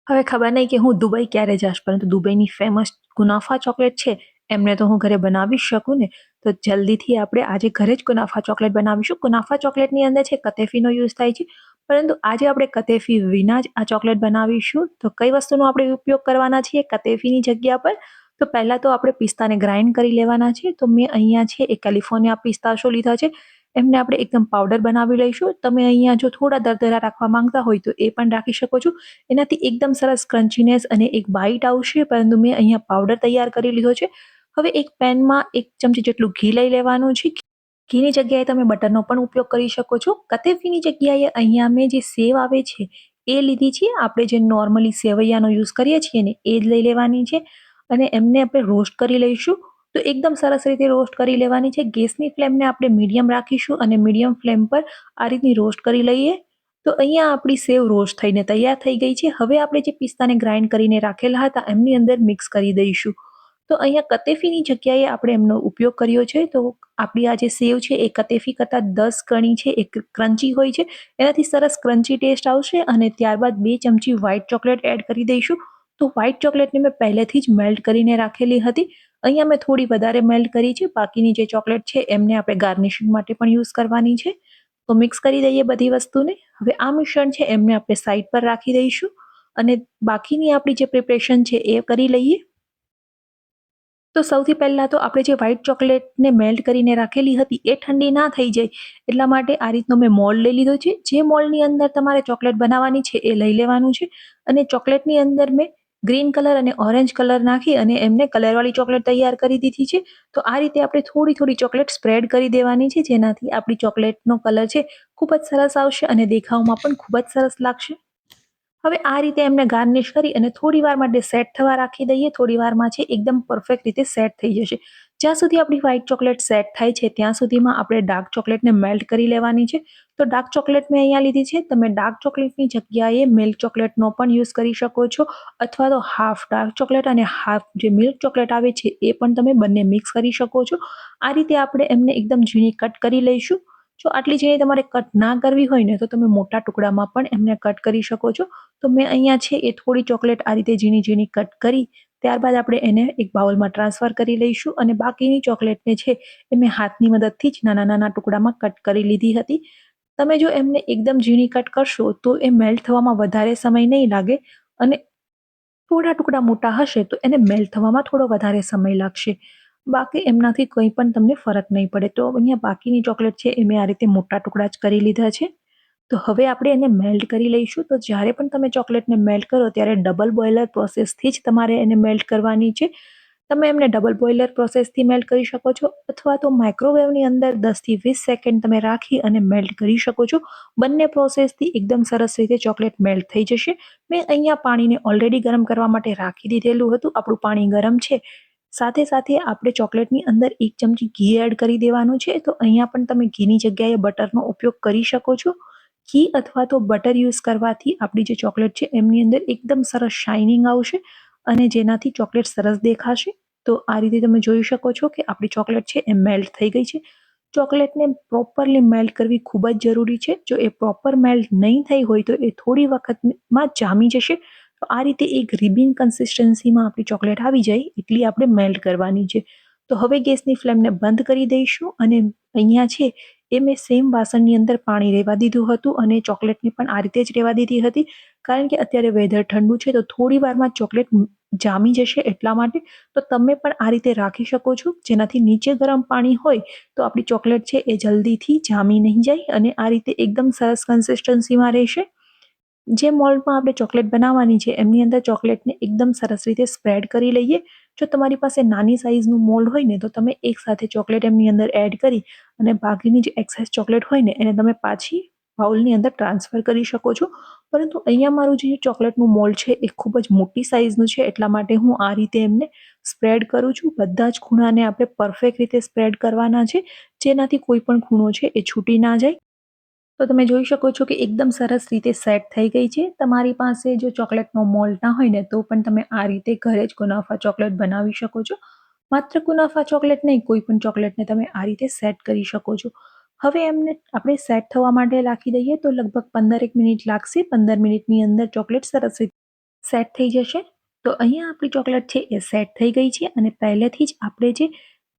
હવે ખબર નહીં કે હું દુબઈ ક્યારે જઈશ, પરંતુ દુબઈની ફેમસ કુનાફા ચોકલેટ છે, એમને તો હું ઘરે બનાવી જ શકું ને. તો જલ્દીથી આપણે આજે ઘરે જ કુનાફા ચોકલેટ બનાવીશું. કુનાફા ચોકલેટની અંદર છે કતેફીનો યુઝ થાય છે, પરંતુ આજે આપણે કતેફી વિના જ આ ચોકલેટ બનાવીશું. તો કઈ વસ્તુનો આપણે ઉપયોગ કરવાના છીએ કતેફીની જગ્યા પર? તો પહેલાં તો આપણે પિસ્તાને ગ્રાઇન્ડ કરી લેવાના છે. તો મેં અહીંયા છે એ કેલિફોર્નિયા પિસ્તાશો લીધા છે, એમને આપણે એકદમ પાવડર બનાવી લઈશું. તમે અહીંયા જો થોડા દરદરા રાખવા માંગતા હોય તો એ પણ રાખી શકો છો. એનાથી એકદમ સરસ ક્રન્ચીનેસ અને એક બાઈટ આવશે, પરંતુ મેં અહીંયા પાવડર તૈયાર કરી લીધો છે. હવે એક પેનમાં 1 ચમચી જેટલું ઘી લઈ લેવાનું છે. ઘીની જગ્યાએ તમે બટરનો પણ ઉપયોગ કરી શકો છો. કતેફીની જગ્યાએ અહીંયા મેં જે સેવ આવે છે એ લીધી છે. આપણે જે નોર્મલી સેવૈયાનો યુઝ કરીએ છીએ ને એ જ લઈ લેવાની છે, અને એમને આપણે રોસ્ટ કરી લઈશું. તો એકદમ સરસ રીતે રોસ્ટ કરી લેવાની છે. ગેસની ફ્લેમને આપણે મીડિયમ રાખીશું અને મીડિયમ ફ્લેમ પર આ રીતની રોસ્ટ કરી લઈએ. તો અહીંયા આપણી સેવ રોસ્ટ થઈને તૈયાર થઈ ગઈ છે. હવે આપણે જે પિસ્તાને ગ્રાઇન્ડ કરીને રાખેલા હતા એમની અંદર મિક્સ કરી દઈશું. તો અહીંયા કતેફીની જગ્યાએ આપણે એમનો ઉપયોગ કર્યો છે. તો આપણી આ જે સેવ છે એ કતેફી કરતાં 10 ગણી છે, એ ક્રન્ચી હોય છે. એનાથી સરસ ક્રન્ચી ટેસ્ટ આવશે. અને ત્યારબાદ 2 ચમચી વ્હાઈટ ચોકલેટ એડ કરી દઈશું. તો વ્હાઈટ ચોકલેટને મેં પહેલેથી જ મેલ્ટ કરીને રાખેલી હતી. અહીંયા મેં થોડી વધારે મેલ્ટ કરી છે. બાકીની જે ચોકલેટ છે એમને આપણે ગાર્નિશિંગ માટે પણ યુઝ કરવાની છે. તો મિક્સ કરી દઈએ બધી વસ્તુને. હવે આ મિશ્રણ છે એમને આપણે સાઈડ પર રાખી દઈશું, અને બાકીની આપણી જે પ્રિપરેશન છે એ કરી લઈએ. તો સૌથી પહેલાં તો આપણે જે વ્હાઈટ ચોકલેટને મેલ્ટ કરીને રાખેલી હતી એ ઠંડી ના થઈ જાય એટલા માટે આ રીતનો મેં મોલ્ડ લઈ લીધો છે. જે મોલ્ડની અંદર તમારે ચોકલેટ બનાવવાની છે એ લઈ લેવાનું છે, અને ચોકલેટની અંદર મેં ગ્રીન કલર અને ઓરેન્જ કલર નાખી અને એમને કલરવાળી ચોકલેટ તૈયાર કરી દીધી છે. તો આ રીતે આપણે થોડી થોડી ચોકલેટ સ્પ્રેડ કરી દેવાની છે, જેનાથી આપણી ચોકલેટનો કલર છે ખૂબ જ સરસ આવશે અને દેખાવમાં પણ ખૂબ જ સરસ લાગશે. હવે આ રીતે એમને ગાર્નિશ કરી અને થોડી વાર માટે સેટ થવા રાખી દઈએ. થોડી વારમાં છે એકદમ પરફેક્ટ રીતે સેટ થઈ જશે. જ્યાં સુધી આપણી વ્હાઈટ ચોકલેટ સેટ થાય છે ત્યાં સુધીમાં આપણે ડાર્ક ચોકલેટને મેલ્ટ કરી લેવાની છે. તો ડાર્ક ચોકલેટ મેં અહીંયા લીધી છે. તમે ડાર્ક ચોકલેટની જગ્યાએ મિલ્ક ચોકલેટનો પણ યુઝ કરી શકો છો, અથવા તો હાફ ડાર્ક ચોકલેટ અને હાફ જે મિલ્ક ચોકલેટ આવે છે એ પણ તમે બંને મિક્સ કરી શકો છો. આ રીતે આપણે એમને એકદમ ઝીણી કટ કરી લઈશું. જો આટલી ઝીણી તમારે કટ ના કરવી હોય ને તો તમે મોટા ટુકડામાં પણ એમને કટ કરી શકો છો. તો મેં અહીંયા છે એ થોડી ચોકલેટ આ રીતે ઝીણી ઝીણી કટ કરી ત્યારબાદ આપણે એને એક બાઉલમાં ટ્રાન્સફર કરી લઈશું, અને બાકીની ચોકલેટને છે એ મેં હાથની મદદથી જ નાના નાના ટુકડામાં કટ કરી લીધી હતી. તમે જો એમને એકદમ ઝીણી કટ કરશો તો એ મેલ્ટ થવામાં વધારે સમય નહીં લાગે, અને થોડા ટુકડા મોટા હશે તો એને મેલ્ટ થવામાં થોડો વધારે સમય લાગશે. બાકી એમનાથી કંઈ પણ તમને ફરક નહીં પડે. તો અહીંયા બાકીની ચોકલેટ છે એ મેં આ રીતે મોટા ટુકડા જ કરી લીધા છે. તો હવે આપણે એને મેલ્ટ કરી લઈશું. તો જ્યારે પણ તમે ચોકલેટને મેલ્ટ કરો ત્યારે ડબલ બોઇલર પ્રોસેસથી જ તમારે એને મેલ્ટ કરવાની છે. તમે એમને ડબલ બોઇલર પ્રોસેસથી મેલ્ટ કરી શકો છો, અથવા તો માઇક્રોવેવની અંદર 10 થી 20 સેકન્ડ તમે રાખી અને મેલ્ટ કરી શકો છો. બંને પ્રોસેસથી એકદમ સરસ રીતે ચોકલેટ મેલ્ટ થઈ જશે. મેં અહીંયા પાણીને ઓલરેડી ગરમ કરવા માટે રાખી દીધેલું હતું. આપણું પાણી ગરમ છે. સાથે સાથે આપણે ચોકલેટની અંદર 1 ચમચી ઘી એડ કરી દેવાનું છે. તો અહીંયા પણ તમે ઘીની જગ્યાએ બટરનો ઉપયોગ કરી શકો છો. ઘી અથવા તો બટર યુઝ કરવાથી આપણી જે ચોકલેટ છે એમની અંદર એકદમ સરસ શાઇનિંગ આવશે, અને જેનાથી ચોકલેટ સરસ દેખાશે. તો આ રીતે તમે જોઈ શકો છો કે આપણી ચોકલેટ છે એ મેલ્ટ થઈ ગઈ છે. ચોકલેટને પ્રોપરલી મેલ્ટ કરવી ખૂબ જ જરૂરી છે. જો એ પ્રોપર મેલ્ટ નહીં થઈ હોય તો એ થોડી વખતમાં જામી જશે. તો આ રીતે એક રિબિન કન્સિસ્ટન્સીમાં આપણી ચોકલેટ આવી જાય એટલી આપણે મેલ્ટ કરવાની છે. તો હવે ગેસની ફ્લેમને બંધ કરી દઈશું, અને અહીંયા છે એ મેં સેમ વાસણની અંદર પાણી રહેવા દીધું હતું, અને ચોકલેટને પણ આ રીતે જ રહેવા દીધી હતી. કારણ કે અત્યારે વેધર ઠંડુ છે તો થોડી વારમાં ચોકલેટ જામી જશે એટલા માટે. તો તમે પણ આ રીતે રાખી શકો છો, જેનાથી નીચે ગરમ પાણી હોય તો આપણી ચોકલેટ છે એ જલ્દીથી જામી નહીં જાય, અને આ રીતે એકદમ સરસ કન્સિસ્ટન્સીમાં રહેશે. જે મોલ્ડમાં આપણે ચોકલેટ બનાવવાની છે એમની અંદર ચોકલેટને એકદમ સરસ રીતે સ્પ્રેડ કરી લઈએ. જો તમારી પાસે નાની સાઇઝનું મોલ્ડ હોય ને તો તમે એક સાથે ચોકલેટ એમની અંદર એડ કરી અને બાકીની જે એક્સેસ ચોકલેટ હોય ને એને તમે પાછી બાઉલની અંદર ટ્રાન્સફર કરી શકો છો. પરંતુ અહીંયા મારું જે ચોકલેટનું મોલ્ડ છે એ ખૂબ જ મોટી સાઇઝનું છે, એટલા માટે હું આ રીતે એમને સ્પ્રેડ કરું છું. બધા જ ખૂણાને આપણે પરફેક્ટ રીતે સ્પ્રેડ કરવાના છે, જેનાથી કોઈ પણ ખૂણો છે એ છૂટી ના જાય. તો તમે જોઈ શકો છો કે એકદમ સરસ રીતે સેટ થઈ ગઈ છે. તમારી પાસે જો ચોકલેટનો મોલ્ડ ના હોય ને તો પણ તમે આ રીતે ઘરે જ કુનાફા ચોકલેટ બનાવી શકો છો. માત્ર કુનાફા ચોકલેટ નહીં, કોઈ પણ ચોકલેટને તમે આ રીતે સેટ કરી શકો છો. હવે એમને આપણે સેટ થવા માટે રાખી દઈએ તો લગભગ 15 મિનિટ લાગશે. 15 મિનિટની અંદર ચોકલેટ સરસ રીતે સેટ થઈ જશે. તો અહીંયા આપણી ચોકલેટ છે એ સેટ થઈ ગઈ છે અને પહેલેથી જ આપણે જે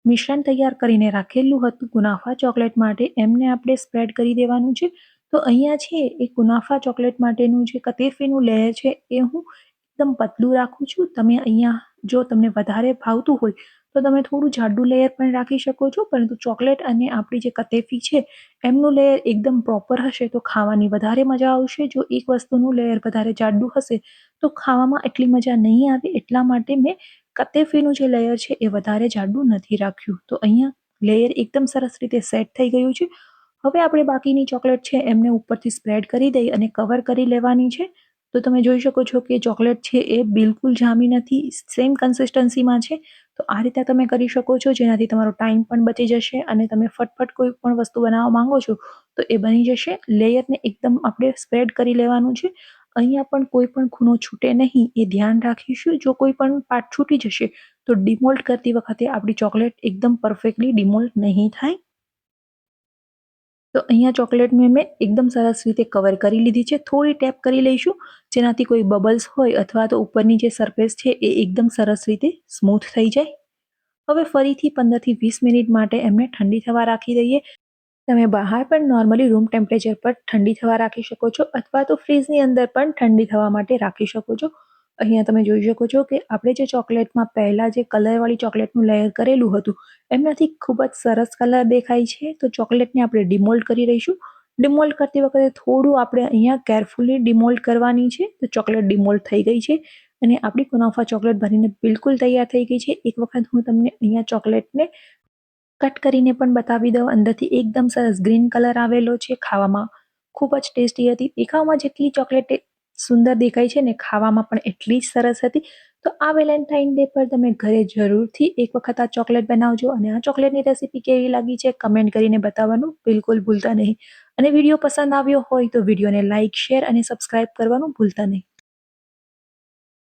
મિશ્રણ તૈયાર કરીને રાખેલું હતું કુનાફા ચોકલેટ માટે એમને આપણે સ્પ્રેડ કરી દેવાનું છે. તો અહીંયા છે એ કુનાફા ચોકલેટ માટેનું જે કતેફીનું લેયર છે એ હું એકદમ પતલું રાખું છું. તમે અહીંયા જો તમને વધારે ભાવતું હોય તો તમે થોડું જાડું લેયર પણ રાખી શકો છો, પરંતુ ચોકલેટ અને આપણી જે કતેફી છે એમનું લેયર એકદમ પ્રોપર હશે તો ખાવાની વધારે મજા આવશે. જો એક વસ્તુનું લેયર વધારે જાડું હશે તો ખાવામાં એટલી મજા નહીં આવે, એટલા માટે મેં કતેફીનું જે લેયર છે એ વધારે જાડું નથી રાખ્યું. તો અહીંયા લેયર એકદમ સરસ રીતે સેટ થઈ ગયું છે. હવે આપણે બાકીની ચોકલેટ છે એમને ઉપરથી સ્પ્રેડ કરી દઈ અને કવર કરી લેવાની છે. તો તમે જોઈ શકો છો કે ચોકલેટ છે એ બિલકુલ જામી નથી, સેમ કન્સિસ્ટન્સીમાં છે. તો આ રીતે તમે કરી શકો છો, જેનાથી તમારો ટાઈમ પણ બચી જશે અને તમે ફટફટ કોઈ પણ વસ્તુ બનાવવા માંગો છો તો એ બની જશે. લેયરને એકદમ આપણે સ્પ્રેડ કરી લેવાનું છે. અહીંયા પણ કોઈ પણ ખૂણો છૂટે નહીં એ ધ્યાન રાખીશું. જો કોઈ પણ પાર્ટ છૂટી જશે તો ડિમોલ્ડ કરતી વખતે આપણી ચોકલેટ એકદમ પરફેક્ટલી ડિમોલ્ડ નહીં થાય. તો અહીંયા ચોકલેટને મેં એકદમ સરસ રીતે કવર કરી લીધી છે. થોડી ટેપ કરી લઈશું જેનાથી કોઈ બબલ્સ હોય અથવા તો ઉપરની જે સરફેસ છે એ એકદમ સરસ રીતે સ્મૂથ થઈ જાય. હવે ફરીથી 15 થી 20 મિનિટ માટે એમને ઠંડી થવા રાખી દઈએ. તમે બહાર પણ નોર્મલી રૂમ ટેમ્પરેચર પર ઠંડી થવા રાખી શકો છો અથવા તો ફ્રીજની અંદર પણ ઠંડી થવા માટે રાખી શકો છો. અહીંયા તમે જોઈ શકો છો કે આપણે જે ચોકલેટમાં પહેલાં જે કલરવાળી ચોકલેટનું લેયર કરેલું હતું એમનાથી ખૂબ જ સરસ કલર દેખાય છે. તો ચોકલેટને આપણે ડિમોલ્ડ કરી રહીશું. ડિમોલ્ડ કરતી વખતે થોડું આપણે અહીંયા કેરફુલી ડિમોલ્ડ કરવાની છે. તો ચોકલેટ ડિમોલ્ડ થઈ ગઈ છે અને આપણી કુનાફા ચોકલેટ બનીને બિલકુલ તૈયાર થઈ ગઈ છે. એક વખત હું તમને અહીંયા ચોકલેટને કટ કરીને પણ બતાવી દઉં. અંદરથી એકદમ સરસ ગ્રીન કલર આવેલો છે. ખાવામાં ખૂબ જ ટેસ્ટી હતી. દેખાવમાં જેટલી ચોકલેટ સુંદર દેખાય છે ને ખાવામાં પણ એટલી જ સરસ હતી. તો આ વેલેન્ટાઇન ડે પર તમે ઘરે જરૂરથી એક વખત આ ચોકલેટ બનાવજો અને આ ચોકલેટની રેસીપી કેવી લાગી છે કમેન્ટ કરીને બતાવવાનું બિલકુલ ભૂલતા નહીં. અને વિડીયો પસંદ આવ્યો હોય તો વિડીયોને લાઇક, શેર અને સબસ્ક્રાઇબ કરવાનું ભૂલતા નહીં.